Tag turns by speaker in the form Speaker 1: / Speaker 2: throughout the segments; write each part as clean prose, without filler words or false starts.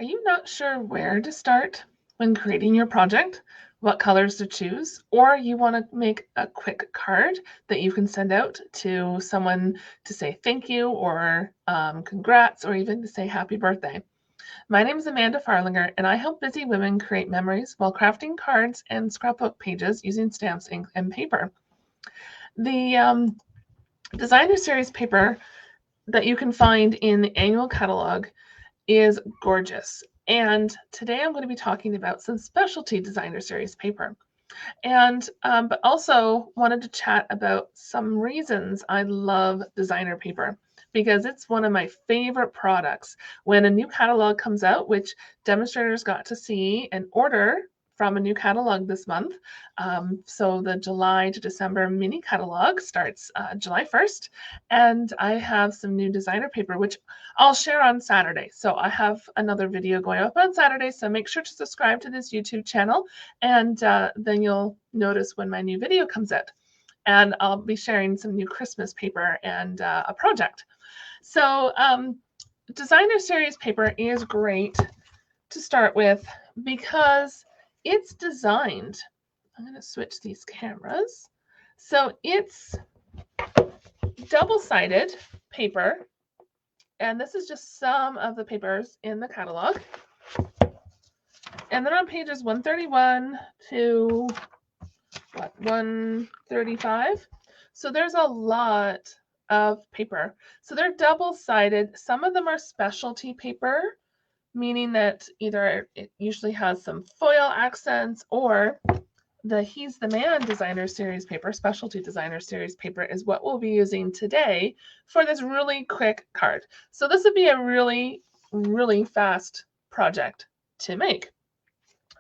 Speaker 1: Are you not sure where to start when creating your project, what colors to choose, or you want to make a quick card that you can send out to someone to say thank you or congrats, or even to say happy birthday? My name is Amanda Farlinger, and I help busy women create memories while crafting cards and scrapbook pages using stamps, ink, and paper. The designer series paper that you can find in the annual catalog is gorgeous. And today I'm going to be talking about some specialty designer series paper. And but also wanted to chat about some reasons I love designer paper, because it's one of my favorite products. When a new catalog comes out, which demonstrators got to see and order from a new catalog this month. So the July to December mini catalog starts July 1st. And I have some new designer paper, which I'll share on Saturday. So I have another video going up on Saturday. So make sure to subscribe to this YouTube channel, and then you'll notice when my new video comes out. And I'll be sharing some new Christmas paper and a project. So designer series paper is great to start with because it's designed. I'm going to switch these cameras. So it's double-sided paper, and this is just some of the papers in the catalog. And then on pages 131 to 135. So there's a lot of paper. So they're double-sided. Some of them are specialty paper, meaning that either it usually has some foil accents, or the He's the Man designer series paper, specialty designer series paper, is what we'll be using today for this really quick card. So this would be a really, really fast project to make.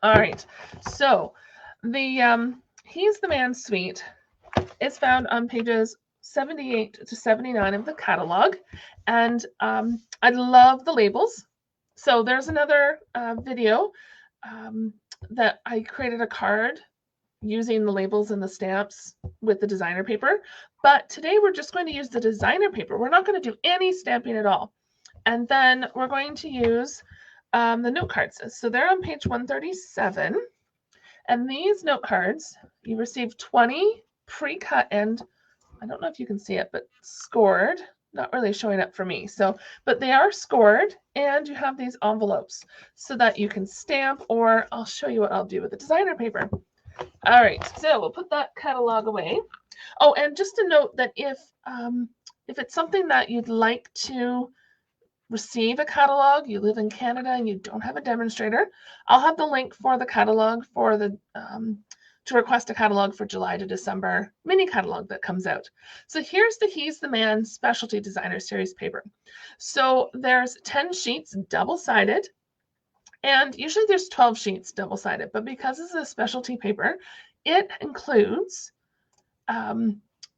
Speaker 1: All right, so the He's the Man suite is found on pages 78 to 79 of the catalog, and I love the labels. So there's another video that I created a card using the labels and the stamps with the designer paper. But today we're just going to use the designer paper. We're not going to do any stamping at all. And then we're going to use the note cards. So they're on page 137. And these note cards, you receive 20 pre-cut and, I don't know if you can see it, but scored. Not really showing up for me. So, but they are scored, and you have these envelopes so that you can stamp, or I'll show you what I'll do with the designer paper. All right, so we'll put that catalog away. Oh, and just a note that if it's something that you'd like to receive a catalog, you live in Canada and you don't have a demonstrator, I'll have the link for the catalog for the to request a catalog for July to December mini catalog that comes out. So here's the He's the Man specialty designer series paper. So there's 10 sheets, double-sided, and usually there's 12 sheets double-sided, but because this is a specialty paper, it includes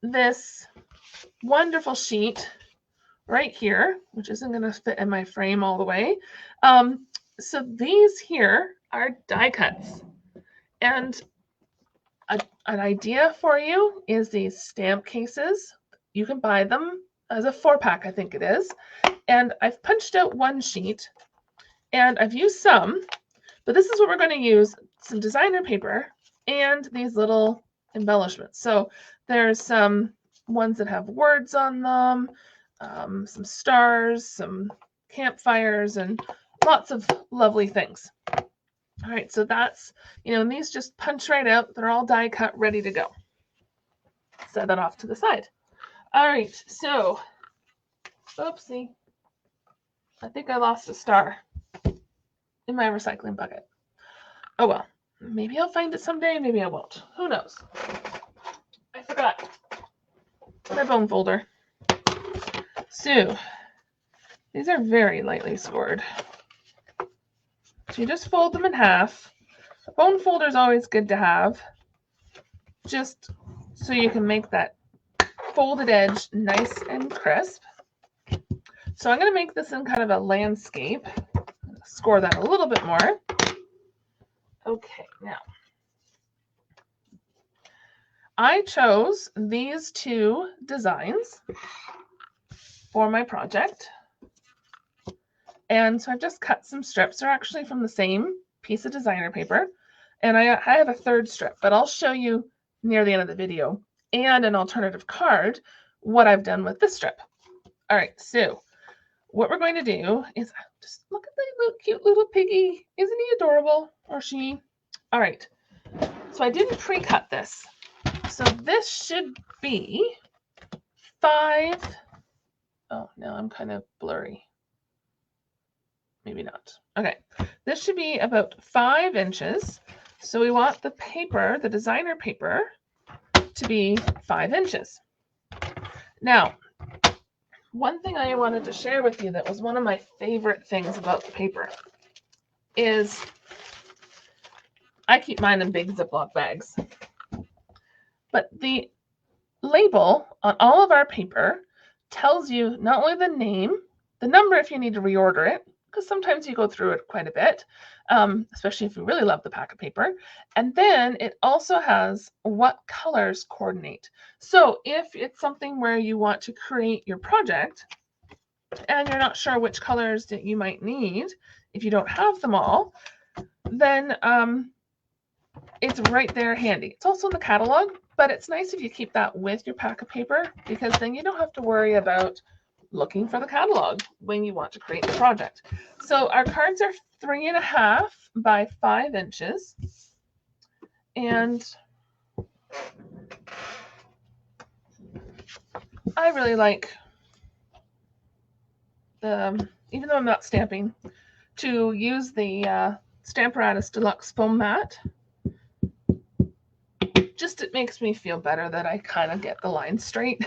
Speaker 1: this wonderful sheet right here, which isn't going to fit in my frame all the way. So these here are die cuts, and an idea for you is these stamp cases. You can buy them as a 4-pack, I think it is. And I've punched out one sheet, and I've used some, but this is what we're going to use: some designer paper and these little embellishments. So there's some ones that have words on them, some stars, some campfires, and lots of lovely things. All right, so that's, and these just punch right out. They're all die cut, ready to go. Set that off to the side. All right, so, oopsie. I think I lost a star in my recycling bucket. Oh well, maybe I'll find it someday, maybe I won't. Who knows? I forgot my bone folder. So, these are very lightly scored. So you just fold them in half. A bone folder is always good to have, just so you can make that folded edge nice and crisp. So I'm going to make this in kind of a landscape. Score that a little bit more. Okay, now I chose these two designs for my project. And so I've just cut some strips. They're actually from the same piece of designer paper. And I have a third strip, but I'll show you near the end of the video and an alternative card what I've done with this strip. All right, so what we're going to do is just look at the little cute little piggy. Isn't he adorable? Or she? All right, so I didn't pre-cut this. So this should be 5. Oh, no, I'm kind of blurry. Maybe not. Okay, this should be about 5 inches. So we want the paper, the designer paper, to be 5 inches. Now, one thing I wanted to share with you that was one of my favorite things about the paper is I keep mine in big Ziploc bags. But the label on all of our paper tells you not only the name, the number if you need to reorder it, because sometimes you go through it quite a bit, especially if you really love the pack of paper. And then it also has what colors coordinate. So if it's something where you want to create your project and you're not sure which colors that you might need, if you don't have them all, then it's right there handy. It's also in the catalog, but it's nice if you keep that with your pack of paper, because then you don't have to worry about looking for the catalog when you want to create the project. So our cards are 3.5 by 5 inches. And I really like the, even though I'm not stamping, to use the Stamparatus Deluxe Foam Mat. Just it makes me feel better that I kind of get the lines straight.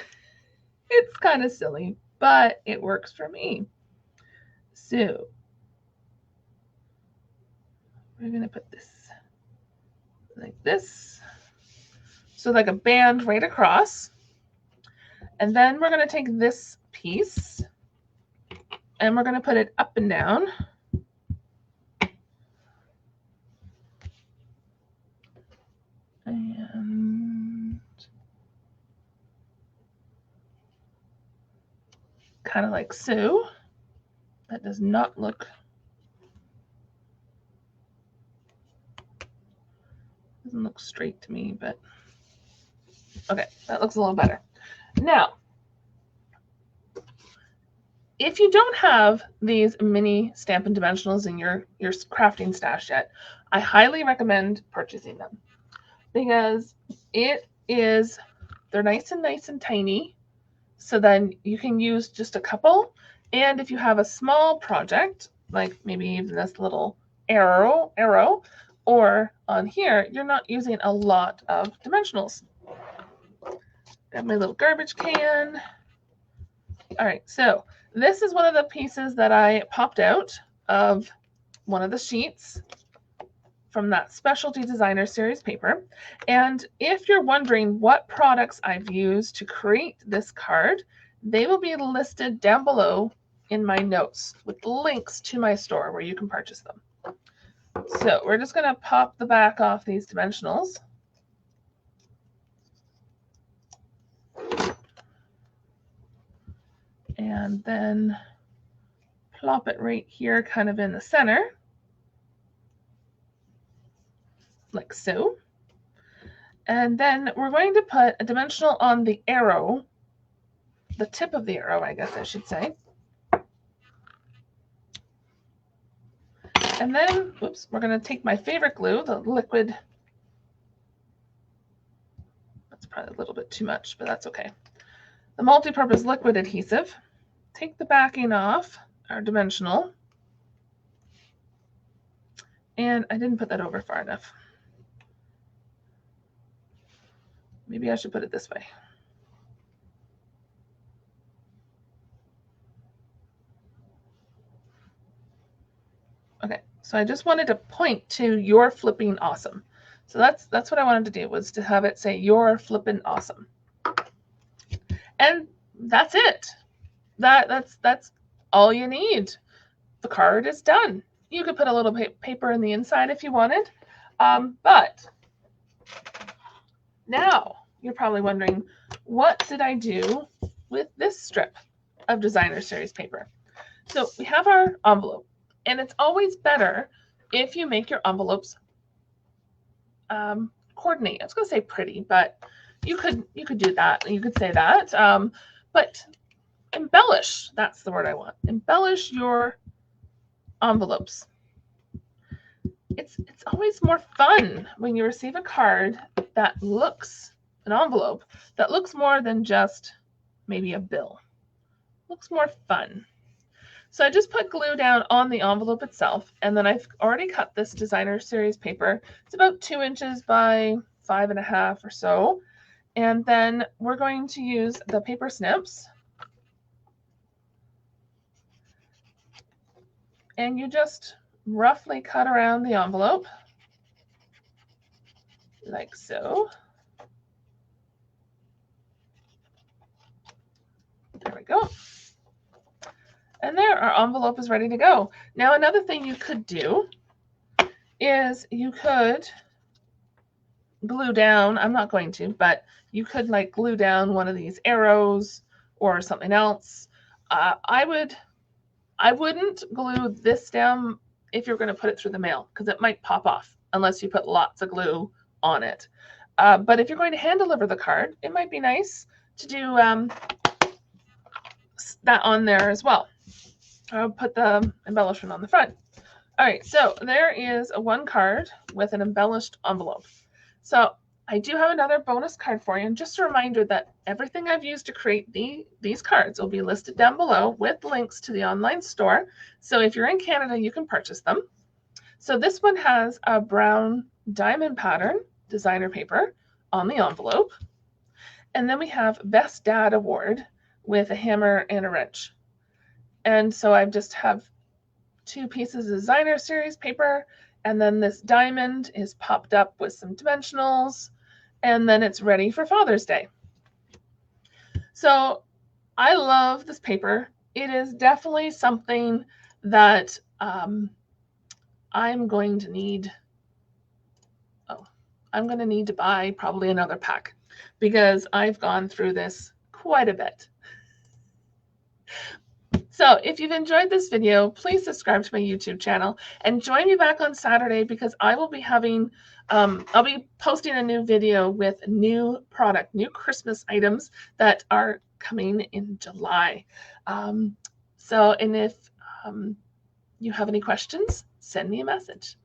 Speaker 1: It's kind of silly, but it works for me. So we're going to put this like this. So like a band right across. And then we're going to take this piece and we're going to put it up and down. And kind of like so. That does not look, doesn't look straight to me, but okay, that looks a little better. Now, if you don't have these mini Stampin' Dimensionals in your crafting stash yet, I highly recommend purchasing them, because they're nice and tiny, so then you can use just a couple. And if you have a small project, like maybe even this little arrow, or on here, you're not using a lot of dimensionals. Got my little garbage can. All right, so this is one of the pieces that I popped out of one of the sheets from that Specialty Designer Series paper. And if you're wondering what products I've used to create this card, they will be listed down below in my notes with links to my store where you can purchase them. So we're just going to pop the back off these dimensionals. And then plop it right here kind of in the center. Like so. And then we're going to put a dimensional on the arrow, the tip of the arrow, I guess I should say. And then, oops, we're going to take my favorite glue, the liquid. That's probably a little bit too much, but that's okay. The multi-purpose liquid adhesive. Take the backing off our dimensional. And I didn't put that over far enough. Maybe I should put it this way. Okay, so I just wanted to point to "You're flipping awesome." So that's what I wanted to do, was to have it say "You're flipping awesome." And that's it. That's all you need. The card is done. You could put a little paper in the inside if you wanted, but now you're probably wondering, what did I do with this strip of Designer Series paper? So we have our envelope, and it's always better if you make your envelopes coordinate. I was going to say pretty, but you could do that. You could say that, but embellish. That's the word I want. Embellish your envelopes. It's always more fun when you receive a card that looks an envelope that looks more than just maybe a bill. Looks more fun. So I just put glue down on the envelope itself, and then I've already cut this designer series paper. It's about 2 inches by 5.5 or so. And then we're going to use the paper snips. And you just roughly cut around the envelope, like so. There we go. And there, our envelope is ready to go. Now, another thing you could do is you could glue down, I'm not going to, but you could like glue down one of these arrows or something else. I wouldn't glue this down if you're going to put it through the mail, because it might pop off unless you put lots of glue on it. But if you're going to hand deliver the card, it might be nice to do that on there as well. I'll put the embellishment on the front. All right, so there is a one card with an embellished envelope. So I do have another bonus card for you, and just a reminder that everything I've used to create these cards will be listed down below with links to the online store. So if you're in Canada, you can purchase them. So this one has a brown diamond pattern designer paper on the envelope. And then we have Best Dad Award with a hammer and a wrench. And so I just have 2 pieces of designer series paper, and then this diamond is popped up with some dimensionals, and then it's ready for Father's Day. So I love this paper. It is definitely something that I'm going to need. I'm going to need to buy probably another pack because I've gone through this quite a bit. So if you've enjoyed this video, please subscribe to my YouTube channel and join me back on Saturday because I will be having, I'll be posting a new video with new product, new Christmas items that are coming in July. And if you have any questions, send me a message.